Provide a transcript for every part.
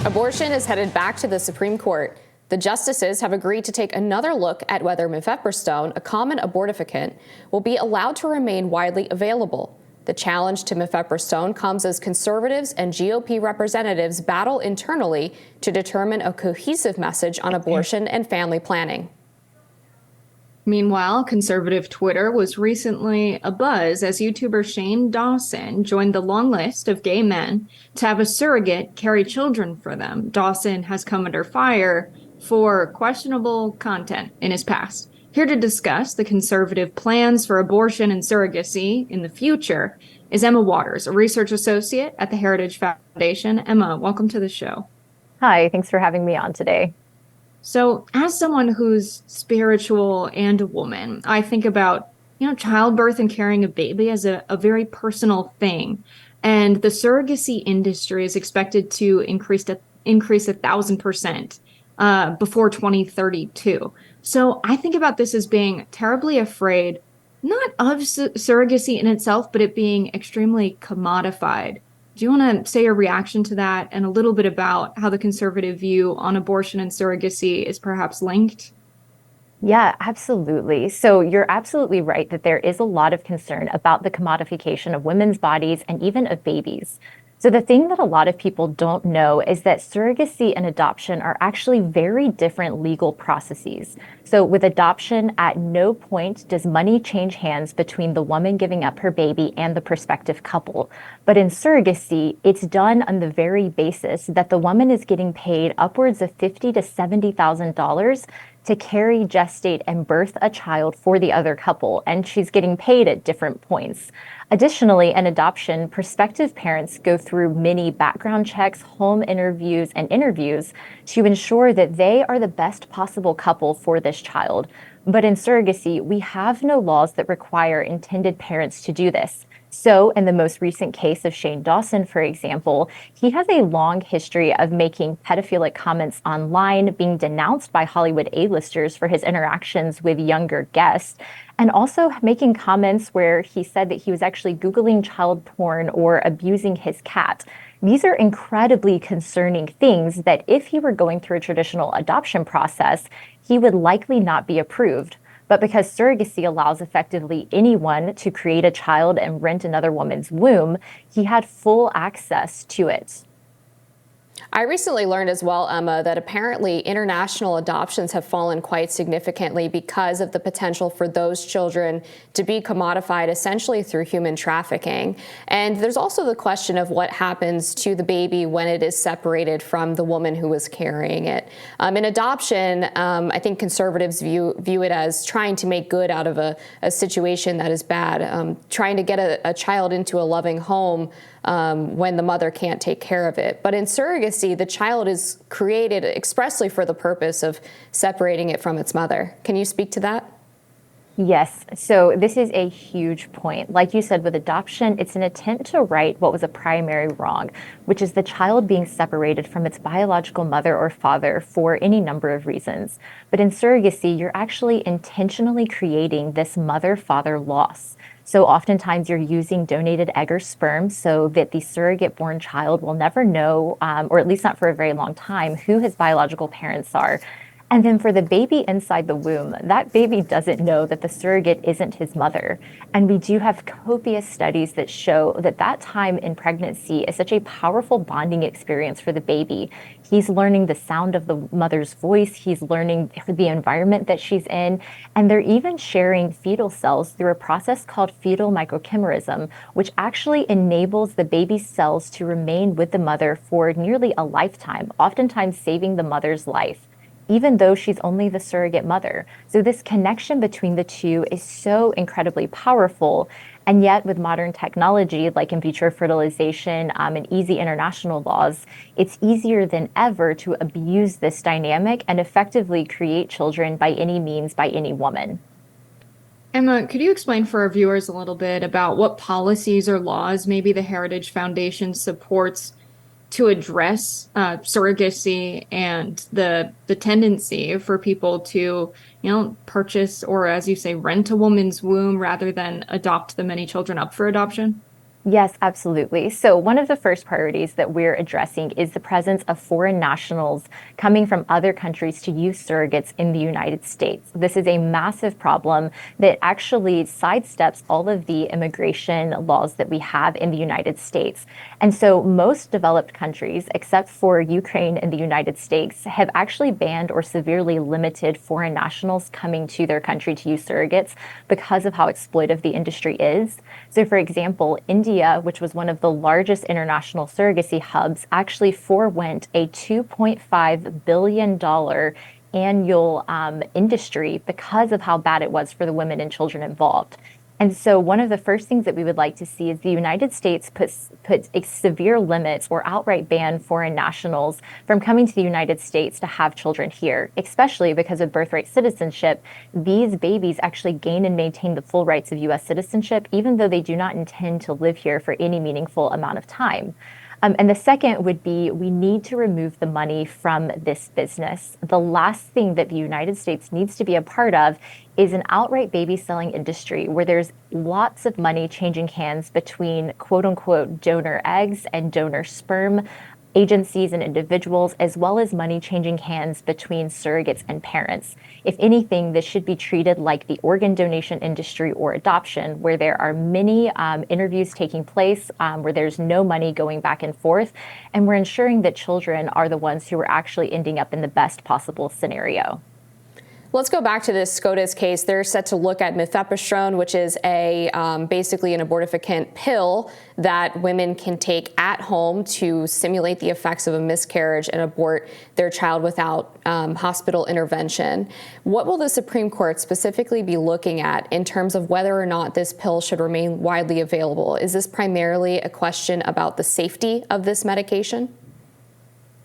Abortion is headed back to the Supreme Court. The justices have agreed to take another look at whether Mifepristone, a common abortifacient, will be allowed to remain widely available. The challenge to Mifepristone comes as conservatives and GOP representatives battle internally to determine a cohesive message on abortion and family planning. Meanwhile, conservative Twitter was recently abuzz as YouTuber Shane Dawson joined the long list of gay men to have a surrogate carry children for them. Dawson has come under fire for questionable content in his past. Here to discuss the conservative plans for abortion and surrogacy in the future is Emma Waters, a research associate at the Heritage Foundation. Emma, welcome to the show. Hi, thanks for having me on today. So as someone who's spiritual and a woman, I think about, childbirth and carrying a baby as a very personal thing. And the surrogacy industry is expected to increase 1,000% before 2032. So I think about this as being terribly afraid, not of surrogacy in itself, but it being extremely commodified. Do you want to say your reaction to that and a little bit about how the conservative view on abortion and surrogacy is perhaps linked? Yeah, absolutely. So you're absolutely right that there is a lot of concern about the commodification of women's bodies and even of babies. So the thing that a lot of people don't know is that surrogacy and adoption are actually very different legal processes. So with adoption, at no point does money change hands between the woman giving up her baby and the prospective couple. But in surrogacy, it's done on the very basis that the woman is getting paid upwards of $50,000 to $70,000 to carry, gestate, and birth a child for the other couple, and she's getting paid at different points. Additionally, in adoption, prospective parents go through many background checks, home interviews, and interviews to ensure that they are the best possible couple for this child. But in surrogacy, we have no laws that require intended parents to do this. So in the most recent case of Shane Dawson, for example, he has a long history of making pedophilic comments online, being denounced by Hollywood A-listers for his interactions with younger guests, and also making comments where he said that he was actually Googling child porn or abusing his cat. These are incredibly concerning things that if he were going through a traditional adoption process, he would likely not be approved. But because surrogacy allows effectively anyone to create a child and rent another woman's womb, he had full access to it. I recently learned as well, Emma, that apparently international adoptions have fallen quite significantly because of the potential for those children to be commodified essentially through human trafficking. And there's also the question of what happens to the baby when it is separated from the woman who is carrying it. In adoption, I think conservatives view it as trying to make good out of a situation that is bad, trying to get a child into a loving home when the mother can't take care of it. But in surrogacy, the child is created expressly for the purpose of separating it from its mother. Can you speak to that? Yes, so this is a huge point. Like you said, with adoption, it's an attempt to right what was a primary wrong, which is the child being separated from its biological mother or father for any number of reasons. But in surrogacy, you're actually intentionally creating this mother-father loss. So oftentimes you're using donated egg or sperm so that the surrogate-born child will never know, or at least not for a very long time, who his biological parents are. And then for the baby inside the womb, that baby doesn't know that the surrogate isn't his mother. And we do have copious studies that show that that time in pregnancy is such a powerful bonding experience for the baby. He's learning the sound of the mother's voice. He's learning the environment that she's in. And they're even sharing fetal cells through a process called fetal microchimerism, which actually enables the baby's cells to remain with the mother for nearly a lifetime, oftentimes saving the mother's life, even though she's only the surrogate mother. So this connection between the two is so incredibly powerful. And yet with modern technology, like in vitro fertilization and easy international laws, it's easier than ever to abuse this dynamic and effectively create children by any means, by any woman. Emma, could you explain for our viewers a little bit about what policies or laws maybe the Heritage Foundation supports to address surrogacy and the tendency for people to, purchase or, as you say, rent a woman's womb rather than adopt the many children up for adoption? Yes, absolutely. So, one of the first priorities that we're addressing is the presence of foreign nationals coming from other countries to use surrogates in the United States. This is a massive problem that actually sidesteps all of the immigration laws that we have in the United States. And so, most developed countries, except for Ukraine and the United States, have actually banned or severely limited foreign nationals coming to their country to use surrogates because of how exploitive the industry is. So, for example, India, which was one of the largest international surrogacy hubs, actually forewent a $2.5 billion annual industry because of how bad it was for the women and children involved. And so, one of the first things that we would like to see is the United States put severe limits or outright ban foreign nationals from coming to the United States to have children here, especially because of birthright citizenship. These babies actually gain and maintain the full rights of U.S. citizenship, even though they do not intend to live here for any meaningful amount of time. And the second would be we need to remove the money from this business. The last thing that the United States needs to be a part of is an outright baby selling industry where there's lots of money changing hands between quote unquote donor eggs and donor sperm agencies and individuals, as well as money changing hands between surrogates and parents. If anything, this should be treated like the organ donation industry or adoption, where there are many interviews taking place, where there's no money going back and forth, and we're ensuring that children are the ones who are actually ending up in the best possible scenario. Let's go back to this SCOTUS case. They're set to look at Mifepristone, which is basically an abortifacient pill that women can take at home to simulate the effects of a miscarriage and abort their child without hospital intervention. What will the Supreme Court specifically be looking at in terms of whether or not this pill should remain widely available? Is this primarily a question about the safety of this medication?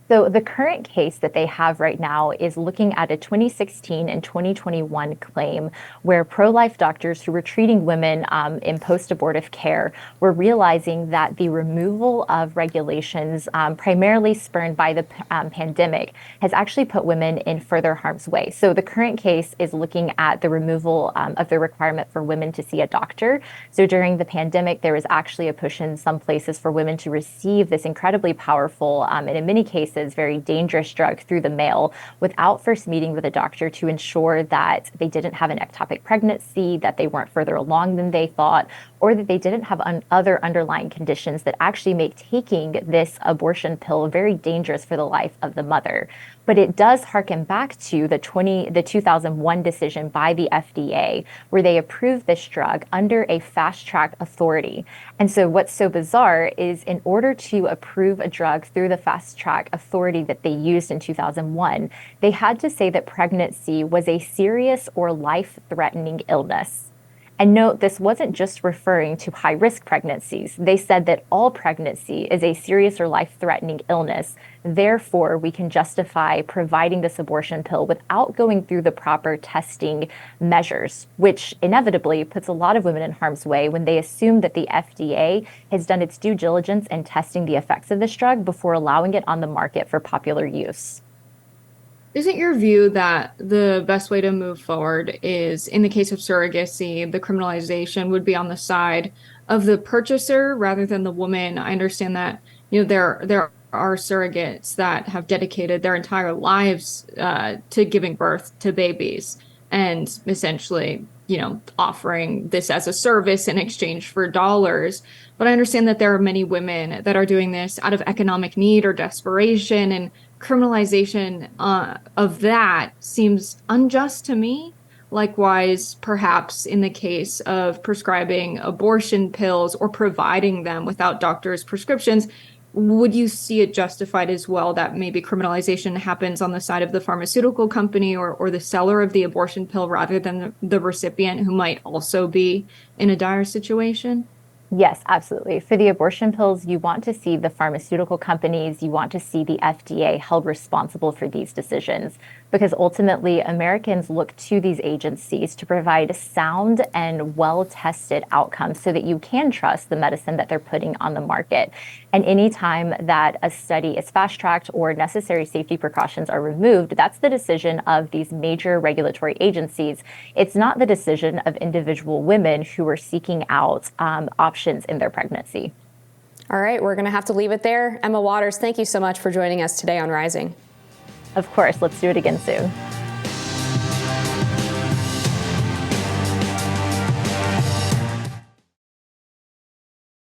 So the current case that they have right now is looking at a 2016 and 2021 claim where pro-life doctors who were treating women in post-abortive care were realizing that the removal of regulations primarily spurred by the pandemic has actually put women in further harm's way. So the current case is looking at the removal of the requirement for women to see a doctor. So during the pandemic, there was actually a push in some places for women to receive this incredibly powerful and in many cases very dangerous drug through the mail without first meeting with a doctor to ensure that they didn't have an ectopic pregnancy, that they weren't further along than they thought, or that they didn't have other underlying conditions that actually make taking this abortion pill very dangerous for the life of the mother. But it does harken back to the 2001 decision by the FDA, where they approved this drug under a fast track authority. And so what's so bizarre is in order to approve a drug through the fast track authority that they used in 2001, they had to say that pregnancy was a serious or life-threatening illness. And note, this wasn't just referring to high-risk pregnancies. They said that all pregnancy is a serious or life-threatening illness. Therefore, we can justify providing this abortion pill without going through the proper testing measures, which inevitably puts a lot of women in harm's way when they assume that the FDA has done its due diligence in testing the effects of this drug before allowing it on the market for popular use. Isn't your view that the best way to move forward is, in the case of surrogacy, the criminalization would be on the side of the purchaser rather than the woman? I understand that, there are surrogates that have dedicated their entire lives to giving birth to babies and essentially, offering this as a service in exchange for dollars. But I understand that there are many women that are doing this out of economic need or desperation, and criminalization of that seems unjust to me. Likewise, perhaps in the case of prescribing abortion pills or providing them without doctors' prescriptions, would you see it justified as well that maybe criminalization happens on the side of the pharmaceutical company or the seller of the abortion pill rather than the recipient, who might also be in a dire situation? Yes, absolutely. For the abortion pills, you want to see the pharmaceutical companies, you want to see the FDA held responsible for these decisions, because ultimately Americans look to these agencies to provide sound and well-tested outcomes so that you can trust the medicine that they're putting on the market. And anytime that a study is fast-tracked or necessary safety precautions are removed, that's the decision of these major regulatory agencies. It's not the decision of individual women who are seeking out options options in their pregnancy. All right, we're going to have to leave it there. Emma Waters, thank you so much for joining us today on Rising. Of course, let's do it again soon.